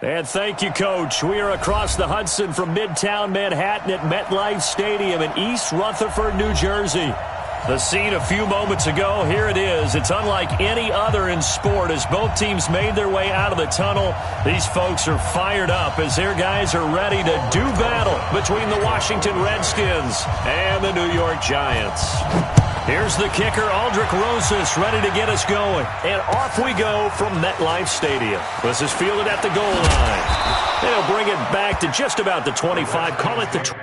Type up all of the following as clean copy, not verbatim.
And thank you, Coach. We are across the Hudson from Midtown Manhattan at MetLife Stadium in East Rutherford, New Jersey. The scene a few moments ago, here it is. It's unlike any other in sport as both teams made their way out of the tunnel. These folks are fired up as their guys are ready to do battle between the Washington Redskins and the New York Giants. Here's the kicker, Aldrick Rosas, ready to get us going. And off we go from MetLife Stadium. This is fielded at the goal line. They'll bring it back to just about the 25. Call it the 20.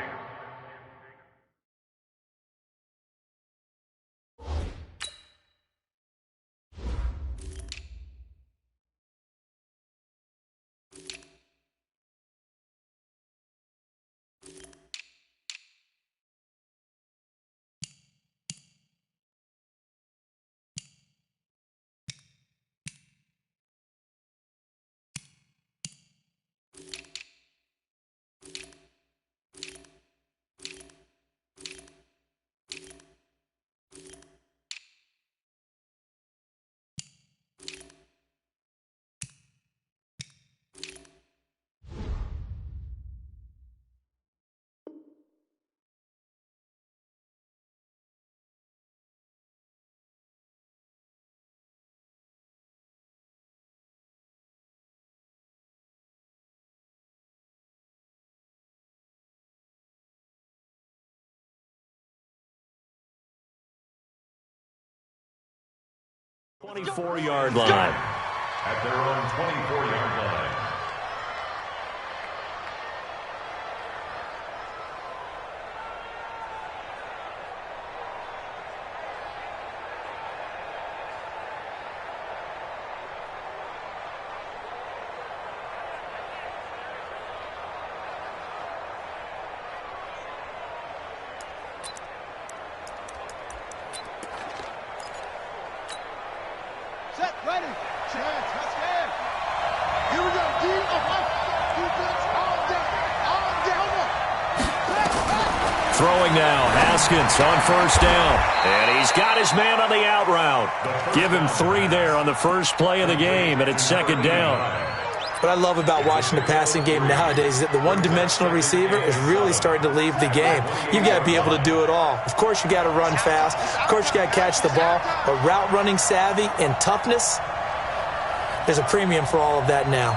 Yard line. At their own 24-yard line. Throwing now, Haskins on first down. And he's got his man on the out route. Give him 3 there on the first play of the game, and it's second down. What I love about watching the passing game nowadays is that the one-dimensional receiver is really starting to leave the game. You've got to be able to do it all. Of course, you got to run fast. Of course, you got to catch the ball. But route running savvy and toughness, there's a premium for all of that now.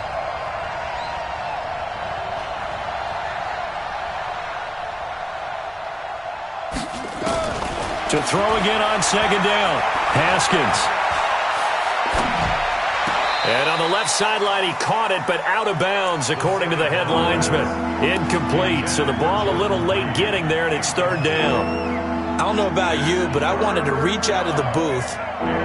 To throw again on second down, Haskins. And on the left sideline, he caught it, but out of bounds, according to the head linesman. Incomplete, so the ball a little late getting there, and it's third down. I don't know about you, but I wanted to reach out of the booth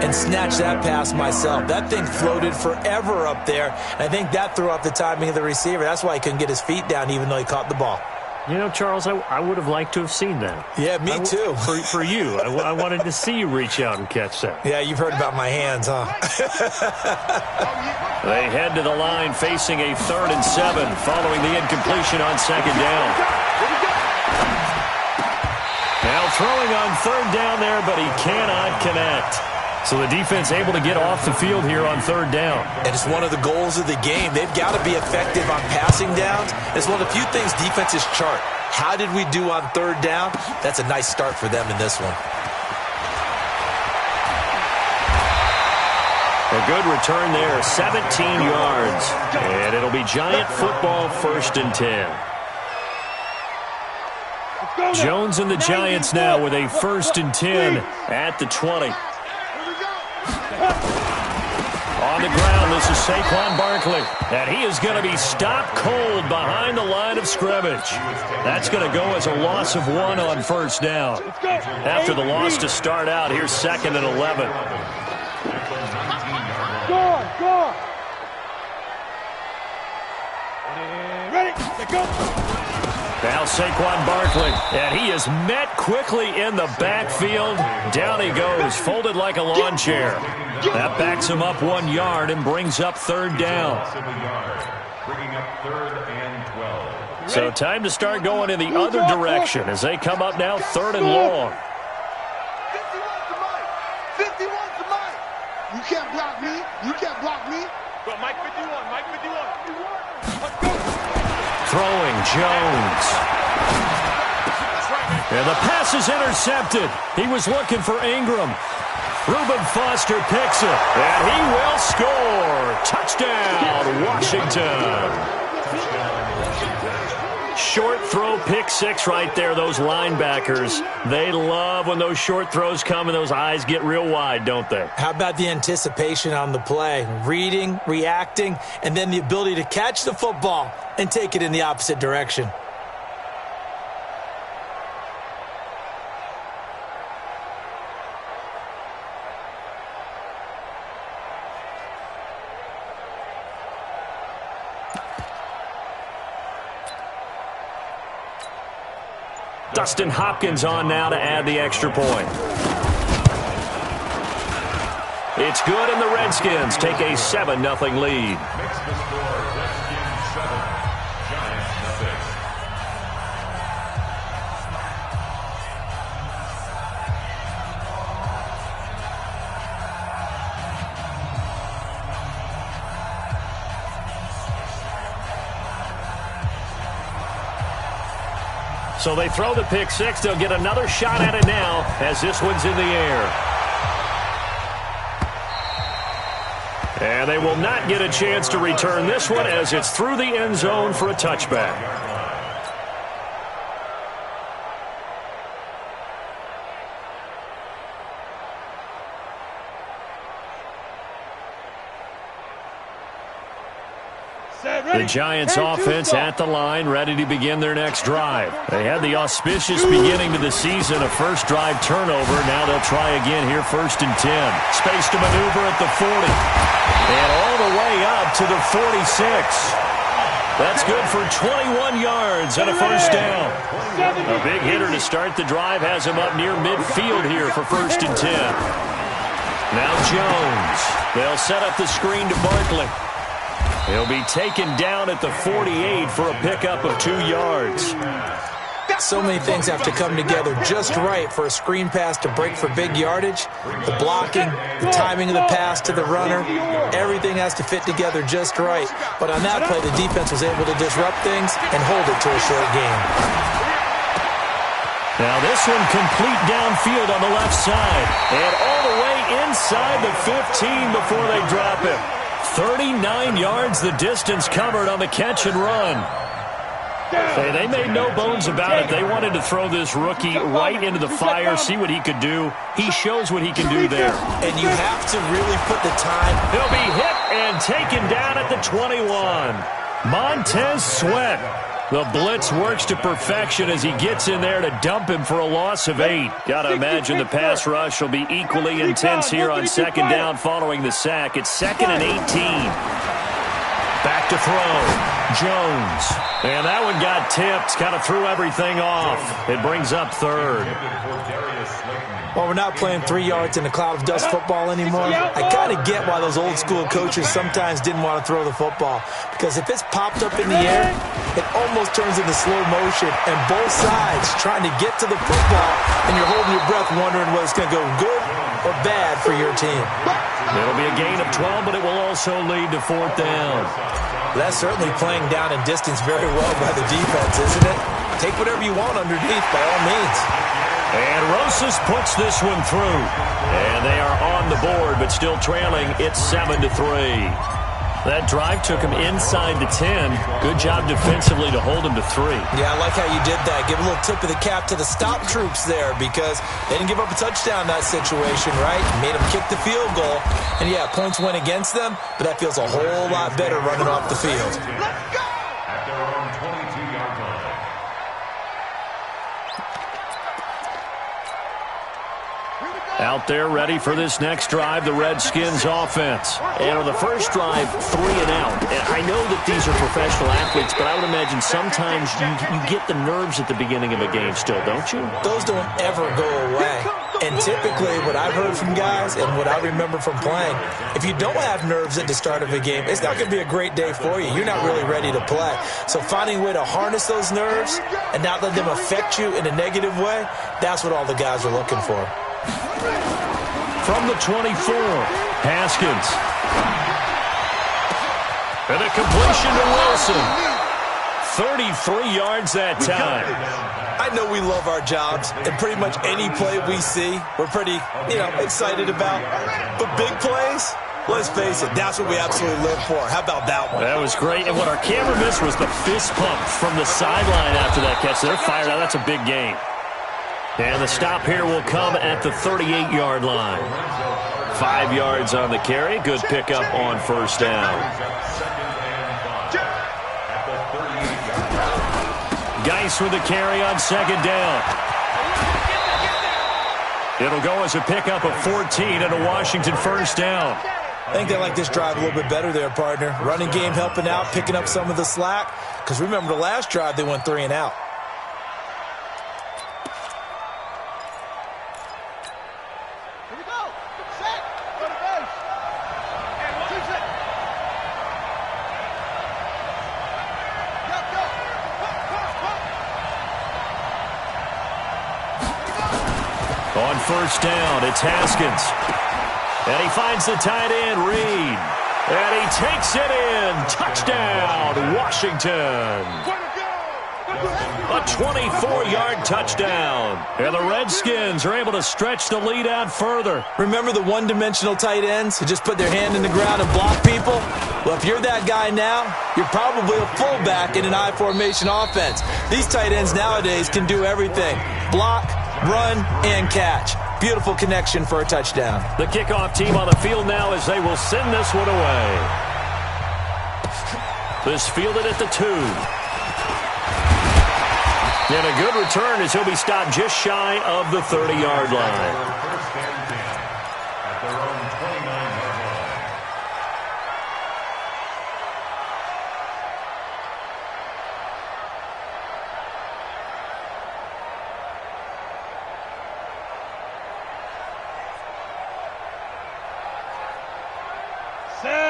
and snatch that pass myself. That thing floated forever up there, and I think that threw off the timing of the receiver. That's why he couldn't get his feet down, even though he caught the ball. You know, Charles, I would have liked to have seen that. Yeah, me too. For you. I wanted to see you reach out and catch that. Yeah, you've heard about my hands, huh? They head to the line facing a 3rd and 7 following the incompletion on second down. Now throwing on third down there, but he cannot connect. So the defense able to get off the field here on third down. And it's one of the goals of the game. They've got to be effective on passing downs. It's one of the few things defenses chart. How did we do on third down? That's a nice start for them in this one. A good return there, 17 yards. And it'll be Giant football, 1st and 10. Jones and the Giants now with a 1st and 10 at the 20. On the ground, this is Saquon Barkley. And he is going to be stopped cold behind the line of scrimmage. That's going to go as a loss of 1 on first down. After the loss to start out, here's 2nd and 11. Go! Ready, go! Now Saquon Barkley, and he is met quickly in the backfield. Down he goes, folded like a lawn chair. That backs him up 1 yard and brings up third down. So time to start going in the other direction as they come up now 3rd and long. 51's the mic. You can't block me. You can't block me. Throwing Jones. And the pass is intercepted. He was looking for Ingram. Reuben Foster picks it, and he will score. Touchdown, Washington. Short throw, pick six right there, those linebackers. They love when those short throws come and those eyes get real wide, don't they? How about the anticipation on the play? Reading, reacting, and then the ability to catch the football and take it in the opposite direction. Dustin Hopkins on now to add the extra point. It's good, and the Redskins take a 7-0 lead. Makes the score Redskins 7, Giants 6. So they throw the pick six. They'll get another shot at it now as this one's in the air. And they will not get a chance to return this one as it's through the end zone for a touchback. The Giants offense at the line, ready to begin their next drive. They had the auspicious beginning to the season, a first drive turnover. Now they'll try again here, 1st and 10. Space to maneuver at the 40. And all the way up to the 46. That's good for 21 yards and a first down. A big hitter to start the drive has him up near midfield here for 1st and 10. Now Jones. They'll set up the screen to Barkley. He'll be taken down at the 48 for a pickup of 2 yards. So many things have to come together just right for a screen pass to break for big yardage. The blocking, the timing of the pass to the runner, everything has to fit together just right. But on that play, the defense was able to disrupt things and hold it to a short game. Now this one complete downfield on the left side. And all the way inside the 15 before they drop it. 39 yards the distance covered on the catch and run. Hey, they made no bones about it. They wanted to throw this rookie right into the fire, see what he could do. He shows what he can do there. And you have to really put the time. He'll be hit and taken down at the 21. Montez Sweat. The blitz works to perfection as he gets in there to dump him for a loss of 8. Got to imagine the pass rush will be equally intense here on 2nd down following the sack. It's 2nd and 18. Back to throw. Jones. And that one got tipped. Kind of threw everything off. It brings up 3rd. Well, we're not playing 3 yards in a cloud of dust football anymore. I kind of get why those old school coaches sometimes didn't want to throw the football. Because if it's popped up in the air, it almost turns into slow motion. And both sides trying to get to the football, and you're holding your breath wondering whether it's going to go good or bad for your team. It'll be a gain of 12, but it will also lead to 4th down. That's certainly playing down in distance very well by the defense, isn't it? Take whatever you want underneath by all means. And Rosas puts this one through. And they are on the board, but still trailing. It's 7-3. That drive took him inside the 10. Good job defensively to hold him to 3. Yeah, I like how you did that. Give a little tip of the cap to the stop troops there because they didn't give up a touchdown in that situation, right? Made them kick the field goal. And, yeah, points went against them, but that feels a whole lot better running off the field. Let's go! At their own 22-yard line. Out there ready for this next drive, the Redskins offense. And on the first drive, 3 and out. And I know that these are professional athletes, but I would imagine sometimes you get the nerves at the beginning of a game still, don't you? Those don't ever go away. And typically what I've heard from guys and what I remember from playing, if you don't have nerves at the start of a game, it's not going to be a great day for you. You're not really ready to play. So finding a way to harness those nerves and not let them affect you in a negative way, that's what all the guys are looking for. From the 24, Haskins. And a completion to Wilson. 33 yards that time. I know we love our jobs, and pretty much any play we see, we're pretty, excited about. But big plays, let's face it, that's what we absolutely live for. How about that one? That was great. And what our camera missed was the fist pump from the sideline after that catch. They're fired out. That's a big game. And the stop here will come at the 38-yard line. 5 yards on the carry. Good pickup on first down. Geis with the carry on second down. It'll go as a pickup of 14 and a Washington first down. I think they like this drive a little bit better there, partner. Running game helping out, picking up some of the slack. Because remember the last drive, they went 3 and out. On first down, it's Haskins. And he finds the tight end, Reed. And he takes it in. Touchdown, Washington. A 24-yard touchdown. And the Redskins are able to stretch the lead out further. Remember the one-dimensional tight ends who just put their hand in the ground and block people? Well, if you're that guy now, you're probably a fullback in an I-formation offense. These tight ends nowadays can do everything. Block, run, and catch. Beautiful connection for a touchdown. The kickoff team on the field now as they will send this one away. This fielded at the 2. And a good return as he'll be stopped just shy of the 30-yard line.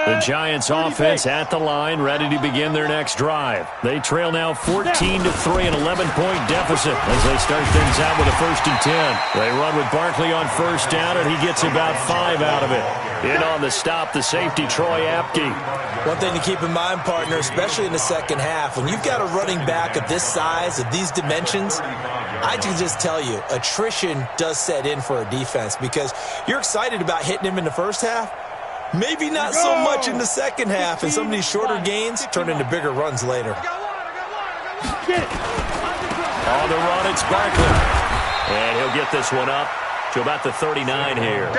The Giants offense at the line, ready to begin their next drive. They trail now 14-3, an 11-point deficit as they start things out with a 1st and 10. They run with Barkley on first down, and he gets about 5 out of it. In on the stop, the safety, Troy Apke. One thing to keep in mind, partner, especially in the second half, when you've got a running back of this size, of these dimensions, I can just tell you, attrition does set in for a defense because you're excited about hitting him in the first half. Maybe not so much in the second half, and some of these shorter gains turn into bigger runs later. On the run, it's Barkley. And he'll get this one up to about the 39 here.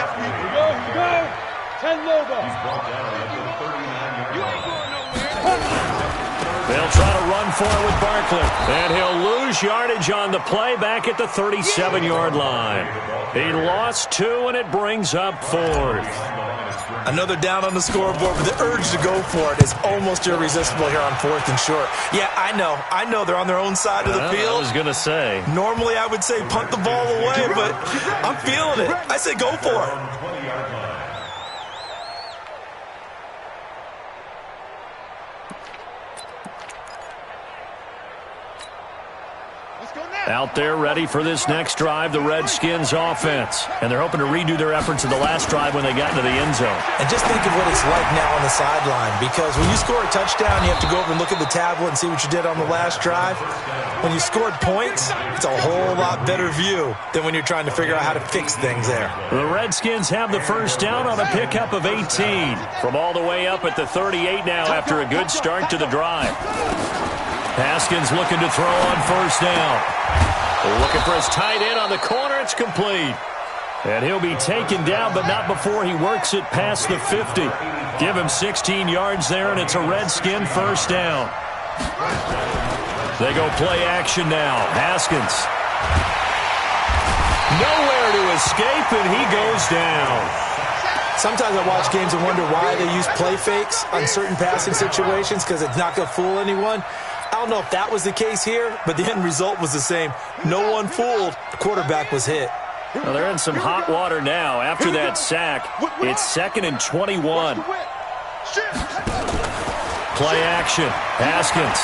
They'll try to run for it with Barkley. And he'll lose yardage on the play back at the 37-yard line. He lost 2, and it brings up 4th. Another down on the scoreboard, but the urge to go for it is almost irresistible here on 4th and short. Yeah, I know they're on their own side of the field. I was going to say. Normally I would say punt the ball away, but I'm feeling it. I say go for it. Out there ready for this next drive, the Redskins offense. And they're hoping to redo their efforts in the last drive when they got into the end zone. And just think of what it's like now on the sideline, because when you score a touchdown, you have to go over and look at the tablet and see what you did on the last drive. When you scored points, it's a whole lot better view than when you're trying to figure out how to fix things there. The Redskins have the first down on a pickup of 18. From all the way up at the 38 now after a good start to the drive. Haskins looking to throw on first down. Looking for his tight end on the corner. It's complete. And he'll be taken down, but not before he works it past the 50. Give him 16 yards there, and it's a Redskin first down. They go play action now. Haskins. Nowhere to escape, and he goes down. Sometimes I watch games and wonder why they use play fakes on certain passing situations, because it's not going to fool anyone. I don't know if that was the case here, but the end result was the same. No one fooled. The quarterback was hit. Well, they're in some hot water now. After that sack, it's 2nd and 21. Play action. Haskins.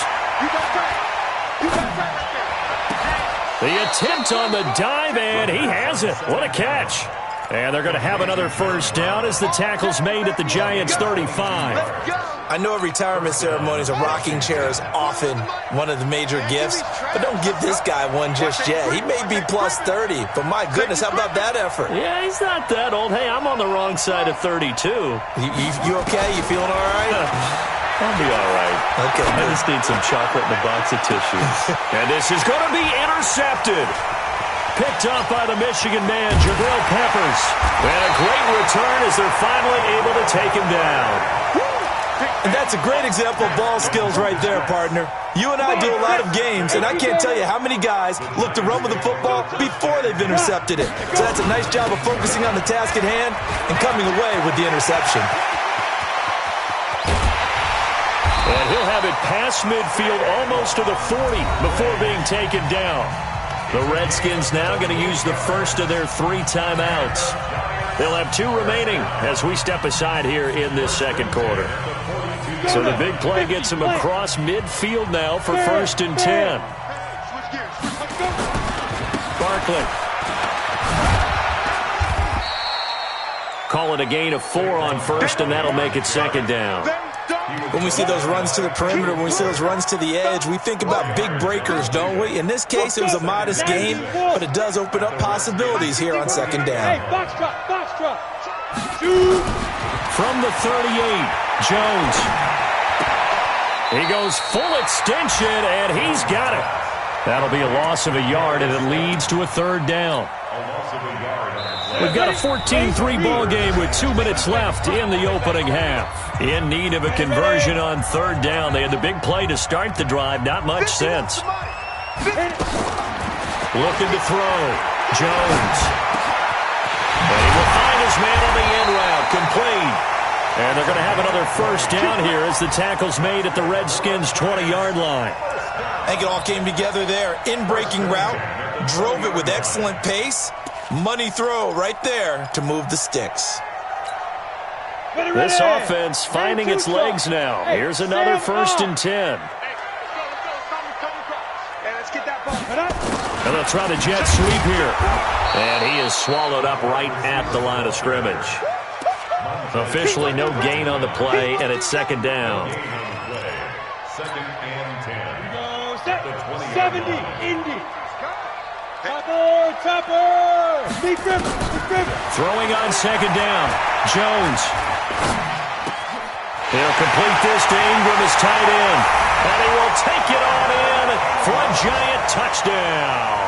The attempt on the dive, and he has it. What a catch. And they're going to have another first down as the tackle's made at the Giants' 35. I know a retirement ceremony is a rocking chair is often one of the major gifts, but don't give this guy one just yet. He may be plus 30, but my goodness, how about that effort? Yeah, he's not that old. Hey, I'm on the wrong side of 32. You okay? You feeling all right? I'll be all right. Okay, I just need some chocolate and a box of tissues. And this is going to be intercepted. Picked off by the Michigan man, Jabril Peppers. And a great return as they're finally able to take him down. And that's a great example of ball skills right there, partner. You and I do a lot of games, and I can't tell you how many guys look to run with the football before they've intercepted it. So that's a nice job of focusing on the task at hand and coming away with the interception. And he'll have it past midfield almost to the 40 before being taken down. The Redskins now going to use the first of their 3 timeouts. They'll have 2 remaining as we step aside here in this second quarter. So the big play gets him across midfield now for 1st and 10. Barkley. Call it a gain of 4 on 1st, and that'll make it 2nd down. When we see those runs to the perimeter, when we see those runs to the edge, we think about big breakers, don't we? In this case, it was a modest gain, but it does open up possibilities here on 2nd down. Hey, box drop. From the 38, Jones. He goes full extension, and he's got it. That'll be a loss of a yard, and it leads to a 3rd down. We've got a 14-3 ball game with 2 minutes left in the opening half. In need of a conversion on 3rd down. They had the big play to start the drive. Not much sense. Looking to throw. Jones. And he will find his man on the end route. Complete. And they're going to have another first down here as the tackle's made at the Redskins' 20-yard line. I think it all came together there. In-breaking route. Drove it with excellent pace. Money throw right there to move the sticks. This offense finding its legs now. Here's another 1st and 10. And they'll try the jet sweep here. And he is swallowed up right at the line of scrimmage. Officially no gain on the play, and it's 2nd down. 2nd and 10. 70, Indy. Chopper. Deep river. Throwing on 2nd down. Jones. He'll complete this to Ingram as tight end. And he will take it on in for a Giant touchdown.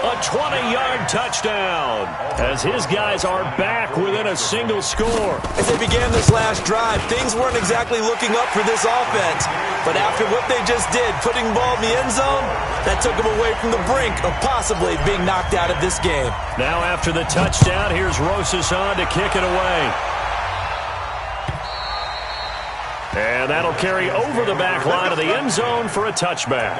A 20-yard touchdown as his guys are back within a single score. As they began this last drive, things weren't exactly looking up for this offense. But after what they just did, putting the ball in the end zone, that took them away from the brink of possibly being knocked out of this game. Now after the touchdown, here's Rosas on to kick it away. And that'll carry over the back line of the end zone for a touchback.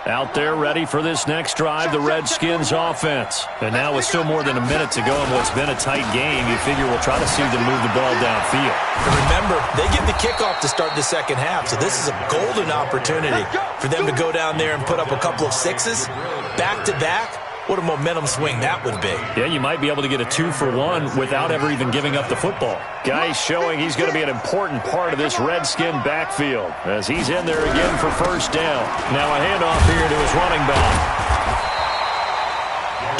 Out there ready for this next drive, the Redskins offense. And now with still more than a minute to go in what's been a tight game, you figure we'll try to see them move the ball downfield. And remember, they get the kickoff to start the second half, so this is a golden opportunity for them to go down there and put up a couple of 6s back-to-back. What a momentum swing that would be. Yeah, you might be able to get a 2-for-1 without ever even giving up the football. Guy showing he's going to be an important part of this Redskin backfield as he's in there again for 1st down. Now a handoff here to his running back.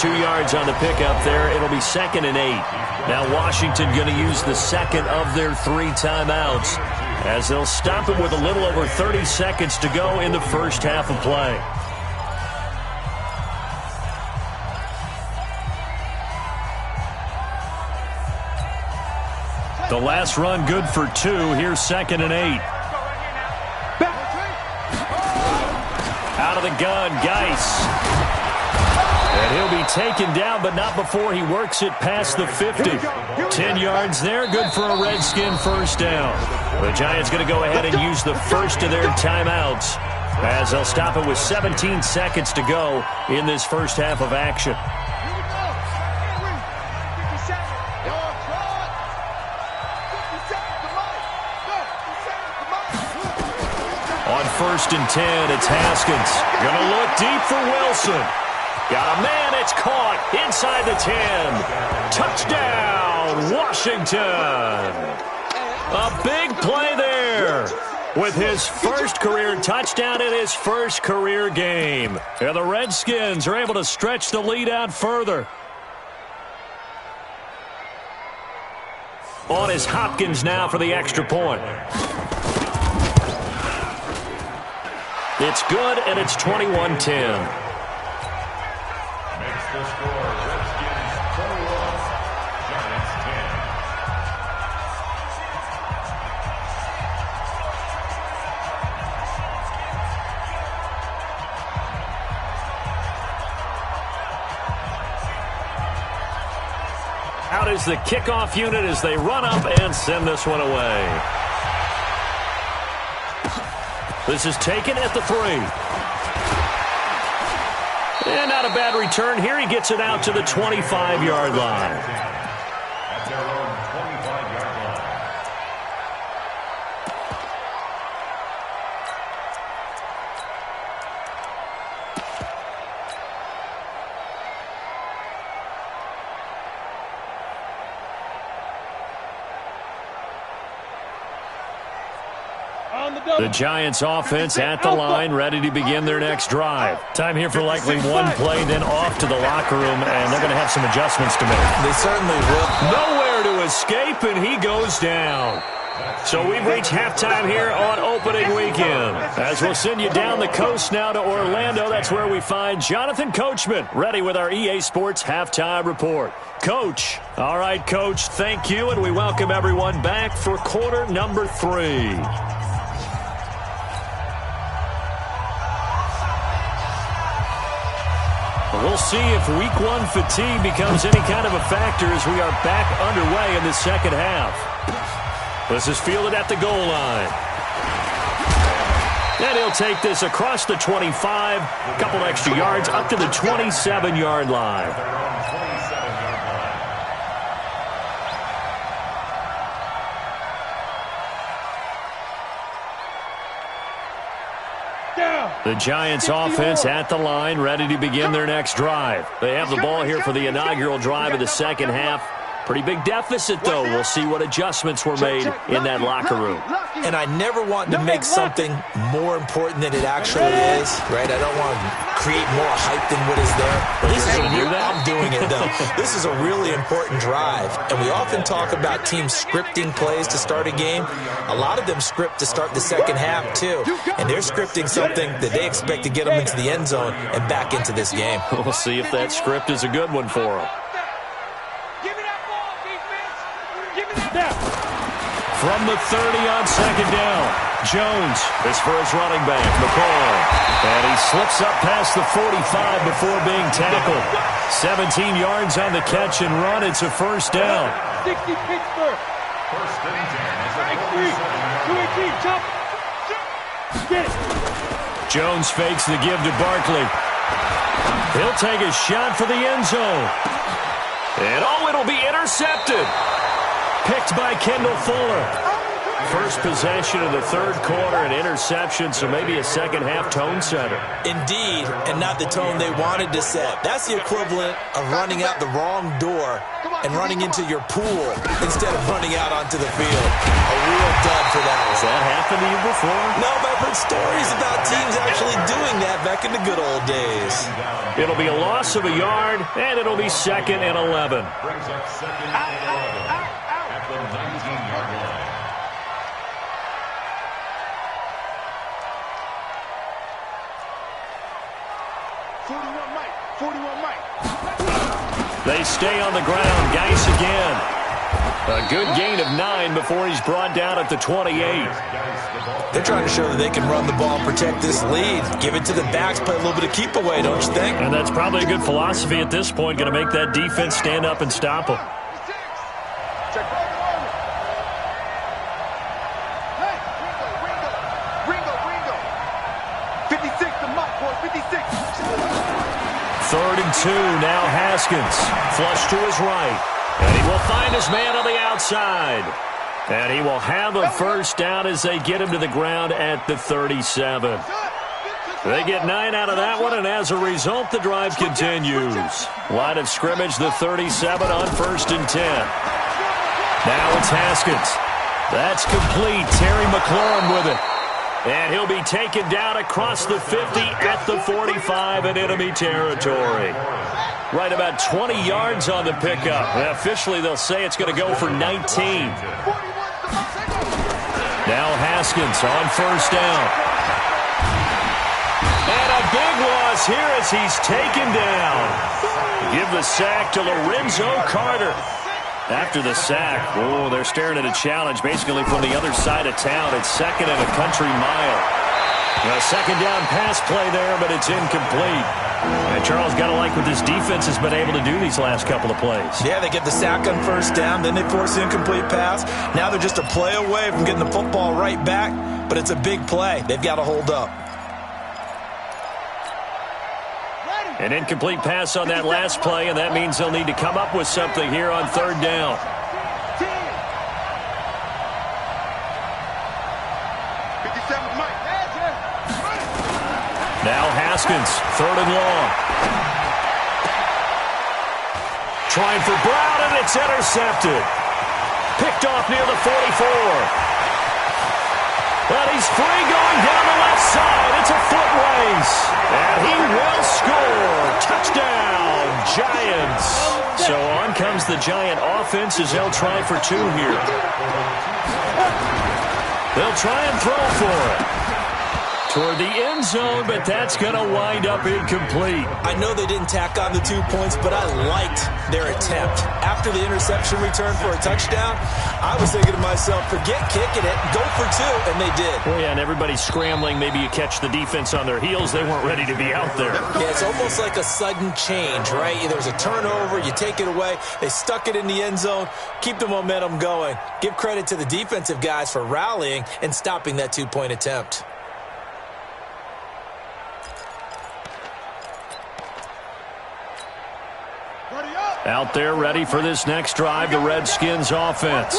2 yards on the pickup there. It'll be 2nd and 8. Now Washington going to use the 2nd of their 3 timeouts as they'll stop it with a little over 30 seconds to go in the first half of play. The last run good for 2. Here's 2nd and 8. Out of the gun, Geis. And he'll be taken down, but not before he works it past the 50. 10 yards there, good for a Redskin 1st down. The Giants going to go ahead and use the first of their timeouts as they'll stop it with 17 seconds to go in this first half of action. On 1st and 10. It's Haskins. Gonna look deep for Wilson. Got a man. It's caught inside the 10. Touchdown, Washington. A big play there with his first career touchdown in his first career game. And the Redskins are able to stretch the lead out further. On is Hopkins now for the extra point. It's good, and it's 21-10. Makes the score Redskins 21, Giants 10. Out is the kickoff unit as they run up and send this one away. This is taken at the 3. And not a bad return here. He gets it out to the 25-yard line. At their own 25-yard line. The Giants offense at the line, ready to begin their next drive. Time here for likely one play, then off to the locker room, and they're going to have some adjustments to make. They certainly will. Nowhere to escape, and he goes down. So we've reached halftime here on opening weekend. As we'll send you down the coast now to Orlando, that's where we find Jonathan Coachman, ready with our EA Sports halftime report. Coach. All right, Coach, thank you, and we welcome everyone back for quarter number 3. We'll see if week 1 fatigue becomes any kind of a factor as we are back underway in the second half. This is fielded at the goal line. And he'll take this across the 25, a couple extra yards up to the 27-yard line. The Giants offense at the line, ready to begin their next drive. They have the ball here for the inaugural drive of the second half. Pretty big deficit, though. We'll see what adjustments were made in that locker room. And I never want to make something more important than it actually is, right? I don't want to create more hype than what is there. But this is I'm doing it, though. This is a really important drive. And we often talk about teams scripting plays to start a game. A lot of them script to start the second half, too. And they're scripting something that they expect to get them into the end zone and back into this game. We'll see if that script is a good one for them. From the 30 on second down, Jones is for his running back, McCoy. And he slips up past the 45 before being tackled. 17 yards on the catch and run. It's a first down. 60 Pittsburgh. First and 10. Strike 3. 2-18. Chop. Get it. Jones fakes the give to Barkley. He'll take a shot for the end zone. And it'll be intercepted. Picked by Kendall Fuller. First possession of the third quarter, an interception, so maybe a second-half tone setter. Indeed, and not the tone they wanted to set. That's the equivalent of running out the wrong door and running into your pool instead of running out onto the field. A real dud for that one. Has that happened to you before? No, but I've heard stories about teams actually doing that back in the good old days. It'll be a loss of a yard, and it'll be 2nd and 11. Brings up 2nd and 11 at the 19-yard line. They stay on the ground. Geis again. A good gain of 9 before he's brought down at the 28. They're trying to show that they can run the ball and protect this lead. Give it to the backs, play a little bit of keep away, don't you think? And that's probably a good philosophy at this point. Going to make that defense stand up and stop them. Third and 2, now Haskins. Flush to his right. And he will find his man on the outside. And he will have a first down as they get him to the ground at the 37. They get 9 out of that one, and as a result, the drive continues. Line of scrimmage, the 37 on 1st and 10. Now it's Haskins. That's complete. Terry McLaurin with it. And he'll be taken down across the 50 at the 45 in enemy territory. Right about 20 yards on the pickup. And officially, they'll say it's going to go for 19. Now Haskins on 1st down. And a big loss here as he's taken down. Give the sack to Lorenzo Carter. After the sack, they're staring at a challenge basically from the other side of town. It's 2nd and a country mile. A 2nd down pass play there, but it's incomplete. And Charles, got to like what this defense has been able to do these last couple of plays. Yeah, they get the sack on 1st down, then they force the incomplete pass. Now they're just a play away from getting the football right back, but it's a big play. They've got to hold up. An incomplete pass on that last play, and that means they'll need to come up with something here on 3rd down. Now Haskins, 3rd and long. Trying for Brown, and it's intercepted. Picked off near the 44. But he's free going down the left side. It's a foot race. And he will score. Touchdown, Giants. So on comes the Giant offense as they'll try for 2 here. They'll try and throw for it. Toward the end zone, but that's going to wind up incomplete. I know they didn't tack on the 2 points, but I liked their attempt. After the interception return for a touchdown, I was thinking to myself, forget kicking it, go for 2, and they did. Well, yeah, and everybody's scrambling. Maybe you catch the defense on their heels. They weren't ready to be out there. Yeah, it's almost like a sudden change, right? There's a turnover, you take it away, they stuck it in the end zone, keep the momentum going. Give credit to the defensive guys for rallying and stopping that 2-point attempt. Out there ready for this next drive, the Redskins offense.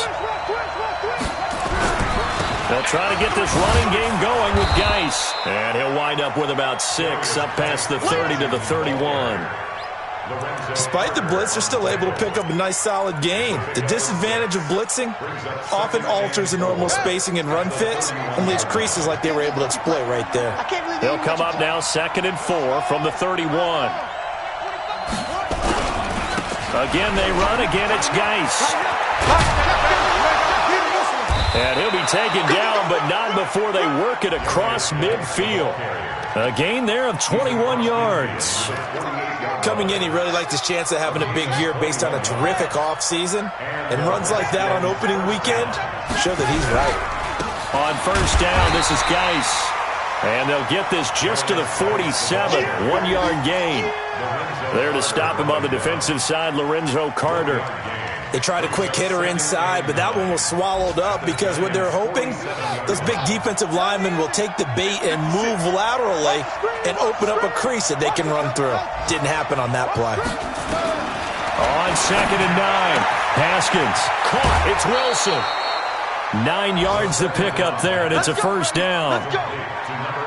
They'll try to get this running game going with Geis. And he'll wind up with about 6, up past the 30 to the 31. Despite the blitz, they're still able to pick up a nice solid gain. The disadvantage of blitzing often alters the normal spacing and run fits and leaves creases like they were able to exploit right there. They'll come up now 2nd and 4 from the 31. Again, they run. Again, it's Geis. And he'll be taken down, but not before they work it across midfield. A gain there of 21 yards. Coming in, he really liked his chance of having a big year based on a terrific offseason. And runs like that on opening weekend show that he's right. On 1st down, this is Geis. And they'll get this just to the 47, 1-yard gain. There to stop him on the defensive side, Lorenzo Carter. They tried a quick hitter inside, but that one was swallowed up because what they're hoping, those big defensive linemen will take the bait and move laterally and open up a crease that they can run through. Didn't happen on that play. On 2nd and 9, Haskins caught. It's Wilson. 9 yards to pick up there, and it's a 1st down.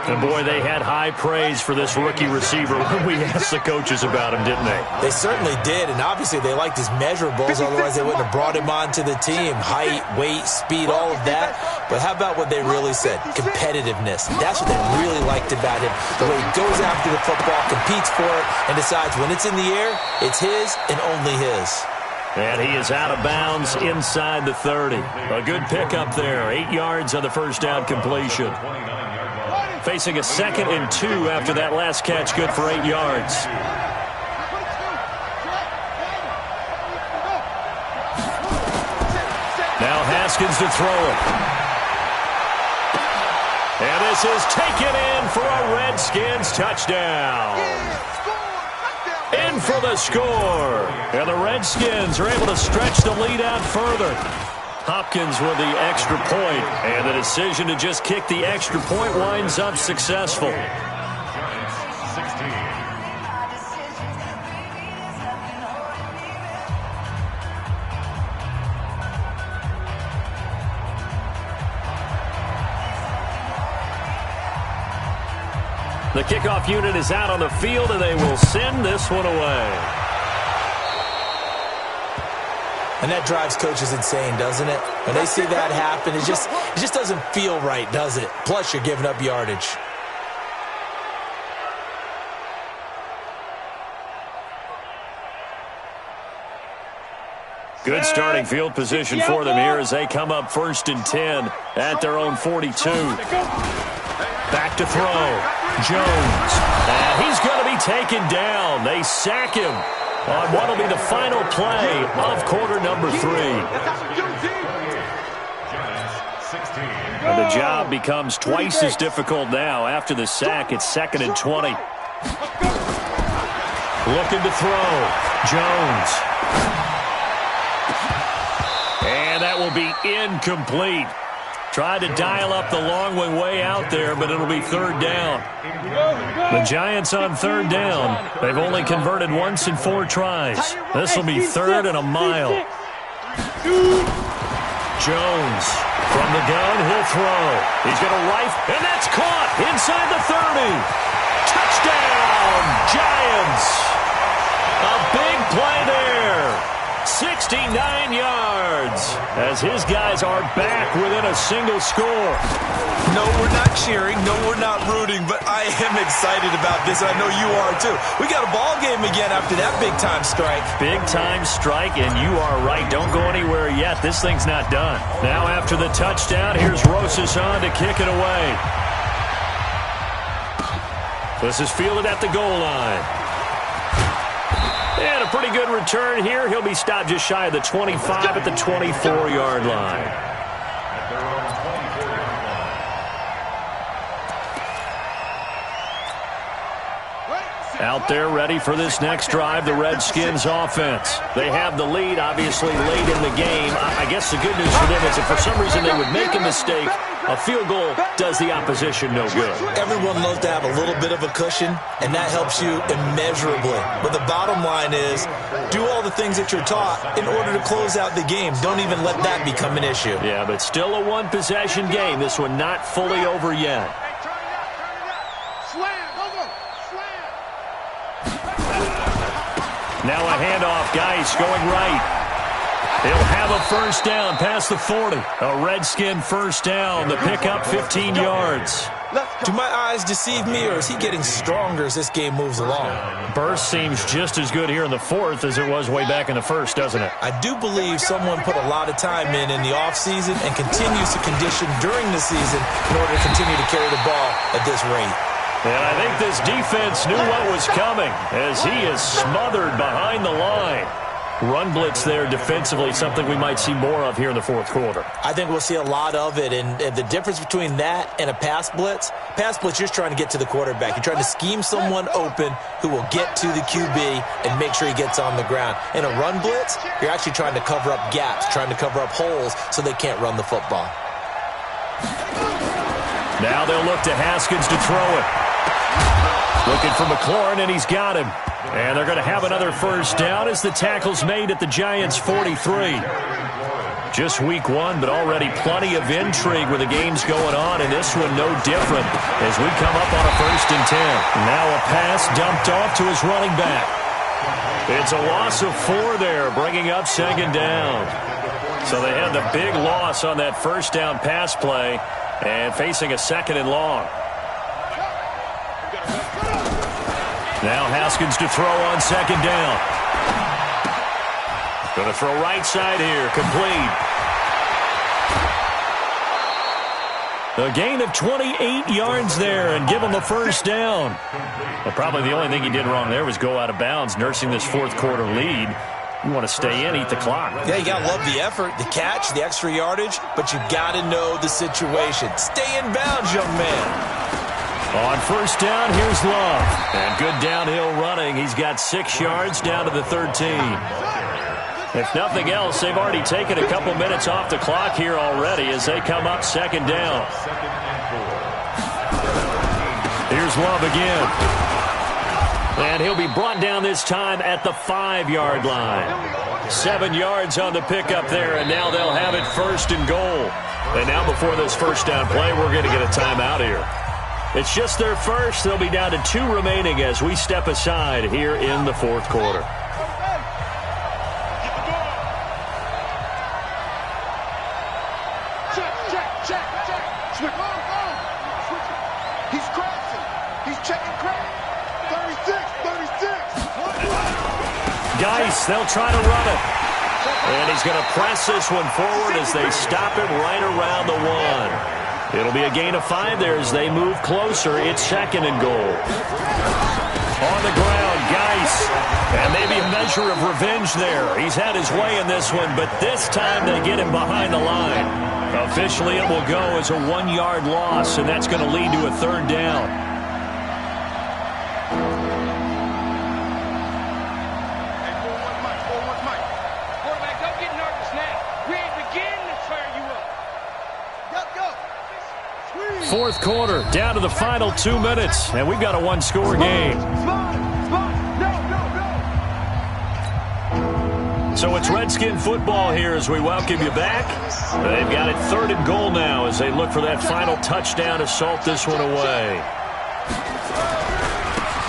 And, boy, they had high praise for this rookie receiver when we asked the coaches about him, didn't they? They certainly did, and obviously they liked his measurables. Otherwise, they wouldn't have brought him onto the team. Height, weight, speed, all of that. But how about what they really said? Competitiveness. That's what they really liked about him. The way he goes after the football, competes for it, and decides when it's in the air, it's his and only his. And he is out of bounds inside the 30. A good pickup there. 8 yards on the 1st down completion. Facing a 2nd and 2 after that last catch, good for 8 yards. Now Haskins to throw it. And this is taken in for a Redskins touchdown. In for the score. And the Redskins are able to stretch the lead out further. Hopkins with the extra point, and the decision to just kick the extra point winds up successful. The kickoff unit is out on the field, and they will send this one away. And that drives coaches insane, doesn't it? When they see that happen, it just doesn't feel right, does it? Plus, you're giving up yardage. Good starting field position for them here as they come up 1st and 10 at their own 42. Back to throw. Jones. And he's going to be taken down. They sack him on what will be the final play of quarter number 3. And the job becomes twice as difficult now. After the sack, it's 2nd and 20. Looking to throw. Jones. And that will be incomplete. Tried to dial up the long way out there, but it'll be 3rd down. The Giants on 3rd down. They've only converted once in 4 tries. This will be 3rd and a mile. Jones from the gun. He'll throw. He's going to rifle, and that's caught inside the 30. Touchdown, Giants. A big play there. 69 yards as his guys are back within a single score. No, we're not cheering. No, we're not rooting, but I am excited about this. I know you are too. We got a ball game again after that big-time strike. Big-time strike, and you are right. Don't go anywhere yet. This thing's not done. Now after the touchdown, here's Rosas on to kick it away. This is fielded at the goal line. And a pretty good return here. He'll be stopped just shy of the 25 at the 24-yard line. Out there ready for this next drive, the Redskins offense. They have the lead, obviously, late in the game. I guess the good news for them is if for some reason they would make a mistake, a field goal does the opposition no good. Everyone loves to have a little bit of a cushion, and that helps you immeasurably. But the bottom line is, do all the things that you're taught in order to close out the game. Don't even let that become an issue. Yeah, but still a one-possession game. This one not fully over yet. Now a handoff. Geis going right. He'll have a first down past the 40. A Redskin first down. The pickup 15 yards. Do my eyes deceive me, or is he getting stronger as this game moves along? Burst seems just as good here in the 4th as it was way back in the 1st, doesn't it? I do believe someone put a lot of time in the offseason and continues to condition during the season in order to continue to carry the ball at this rate. And I think this defense knew what was coming as he is smothered behind the line. Run blitz there defensively, something we might see more of here in the 4th quarter. I think we'll see a lot of it, and the difference between that and a pass blitz, you're just trying to get to the quarterback. You're trying to scheme someone open who will get to the QB and make sure he gets on the ground. In a run blitz, you're actually trying to cover up gaps, trying to cover up holes so they can't run the football. Now they'll look to Haskins to throw it. Looking for McLaurin, and he's got him. And they're going to have another first down as the tackle's made at the Giants' 43. Just week 1, but already plenty of intrigue where the game's going on, and this one no different as we come up on a 1st and 10. Now a pass dumped off to his running back. It's a loss of 4 there, bringing up 2nd down. So they had the big loss on that first down pass play and facing a 2nd and long. Now Haskins to throw on 2nd down. Going to throw right side here, complete. A gain of 28 yards there and give him a first down. Well, probably the only thing he did wrong there was go out of bounds, nursing this 4th quarter lead. You want to stay in, eat the clock. Yeah, you got to love the effort, the catch, the extra yardage, but you got to know the situation. Stay in bounds, young man. On first down, here's Love. And good downhill running. He's got 6 yards down to the 13. If nothing else, they've already taken a couple minutes off the clock here already as they come up 2nd down. Here's Love again. And he'll be brought down this time at the 5-yard line. 7 yards on the pickup there, and now they'll have it 1st and goal. And now before this first down play, we're going to get a timeout here. It's just their first. They'll be down to 2 remaining as we step aside here in the fourth quarter. Check. Switch. He's crossing. He's checking crack. 36. Geis, they'll try to run it. And he's going to press this one forward as they stop him right around the 1. It'll be a gain of 5 there as they move closer. It's 2nd and goal. On the ground, Geis. And maybe a measure of revenge there. He's had his way in this one, but this time they get him behind the line. Officially, it will go as a 1-yard loss, and that's going to lead to a 3rd down. Fourth quarter, down to the final 2 minutes, and we've got a 1-score game. So it's Redskin football here as we welcome you back. They've got it 3rd and goal now as they look for that final touchdown to salt this one away.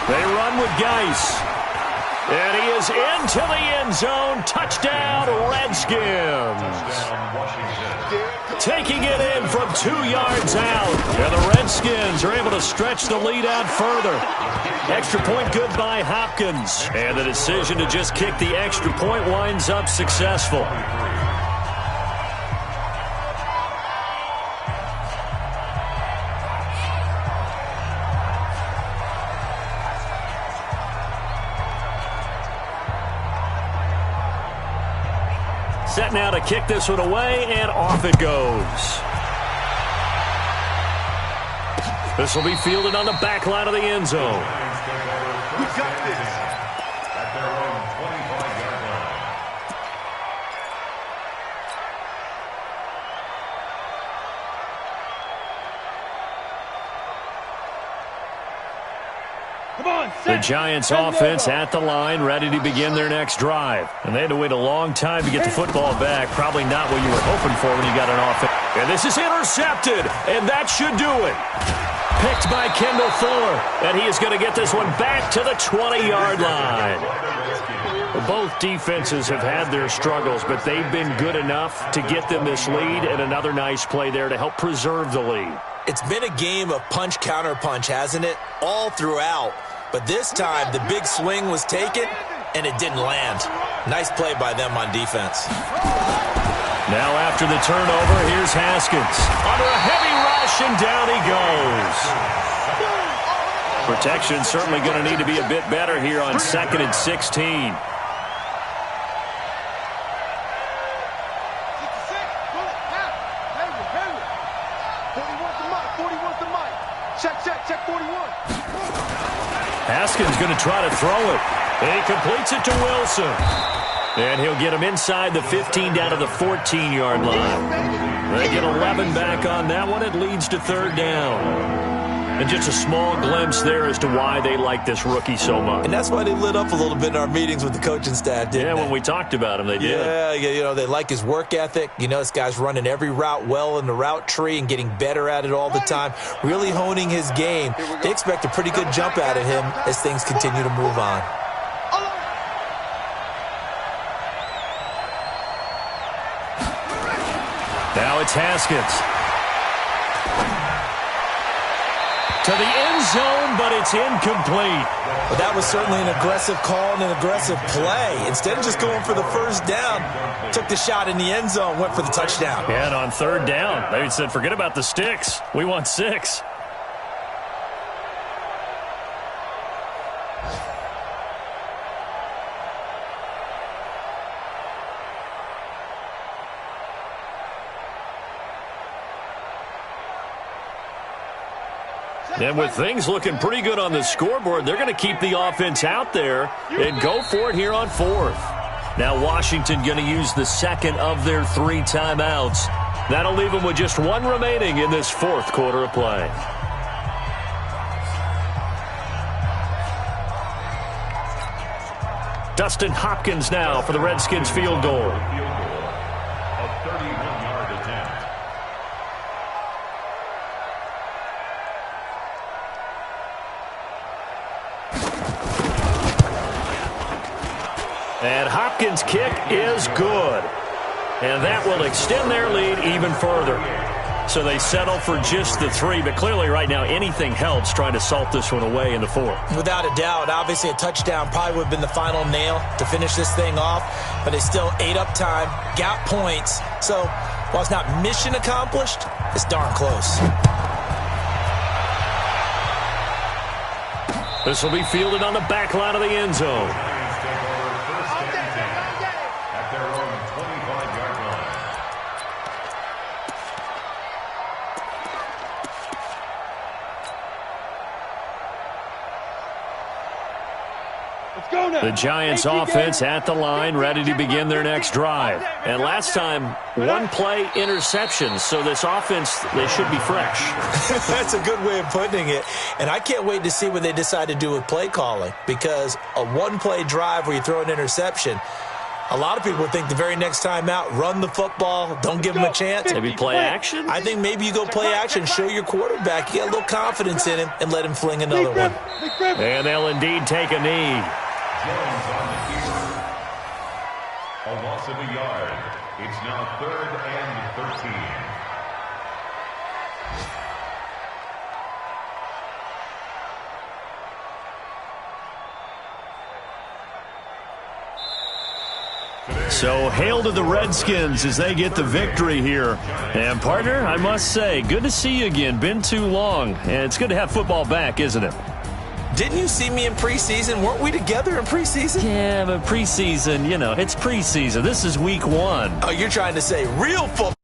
They run with Geis. And he is into the end zone. Touchdown, Redskins. Taking it in from 2 yards out. And the Redskins are able to stretch the lead out further. Extra point good by Hopkins. And the decision to just kick the extra point winds up successful. Set now to kick this one away, and off it goes. This will be fielded on the back line of the end zone. We got this. At their own 25-yard line. Come on, The Giants offense at the line, ready to begin their next drive. And they had to wait a long time to get the football back. Probably not what you were hoping for when you got an offense. And this is intercepted, and that should do it. Picked by Kendall Fuller, and he is going to get this one back to the 20-yard line. Both defenses have had their struggles, but they've been good enough to get them this lead, and another nice play there to help preserve the lead. It's been a game of punch-counter-punch, hasn't it? All throughout. But this time, the big swing was taken, and it didn't land. Nice play by them on defense. Now after the turnover, here's Haskins. Under a heavy rush, and down he goes. Protection certainly going to need to be a bit better here on 2nd and 16. Check 41. Haskins going to try to throw it. And he completes it to Wilson. And he'll get him inside the 15 down to the 14-yard line. They get 11 back on that one. It leads to 3rd down. And just a small glimpse there as to why they like this rookie so much. And that's why they lit up a little bit in our meetings with the coaching staff, didn't they? Yeah, when we talked about him, they did. Yeah, you know, they like his work ethic. You know, this guy's running every route well in the route tree and getting better at it all the time, really honing his game. They expect a pretty good jump out of him as things continue to move on. Now it's Haskins. To the end zone, but it's incomplete. But that was certainly an aggressive call and an aggressive play. Instead of just going for the first down, took the shot in the end zone, went for the touchdown. Yeah, and on 3rd down, they said, forget about the sticks. We want 6. And with things looking pretty good on the scoreboard, they're going to keep the offense out there and go for it here on 4th. Now Washington going to use the 2nd of their 3 timeouts. That'll leave them with just 1 remaining in this 4th quarter of play. Dustin Hopkins now for the Redskins field goal. A 31-yard attempt. And Hopkins' kick is good. And that will extend their lead even further. So they settle for just the 3, but clearly right now anything helps trying to salt this one away in the 4th. Without a doubt, obviously a touchdown probably would have been the final nail to finish this thing off, but they still ate up time, got points. So while it's not mission accomplished, it's darn close. This will be fielded on the back line of the end zone. The Giants offense at the line, ready to begin their next drive. And last time, one play interception, so this offense, they should be fresh. That's a good way of putting it. And I can't wait to see what they decide to do with play calling, because a one-play drive where you throw an interception, a lot of people think the very next time out, run the football, don't give them a chance. Maybe play action? I think maybe you go play action, show your quarterback, you got a little confidence in him, and let him fling another one. And they'll indeed take a knee. Jones on the keeper. A loss of a yard. It's now 3rd and 13. So hail to the Redskins as they get the victory here. And partner, I must say, good to see you again. Been too long. And it's good to have football back, isn't it? Didn't you see me in preseason? Weren't we together in preseason? Yeah, but preseason, it's preseason. This is week 1. Oh, you're trying to say real football.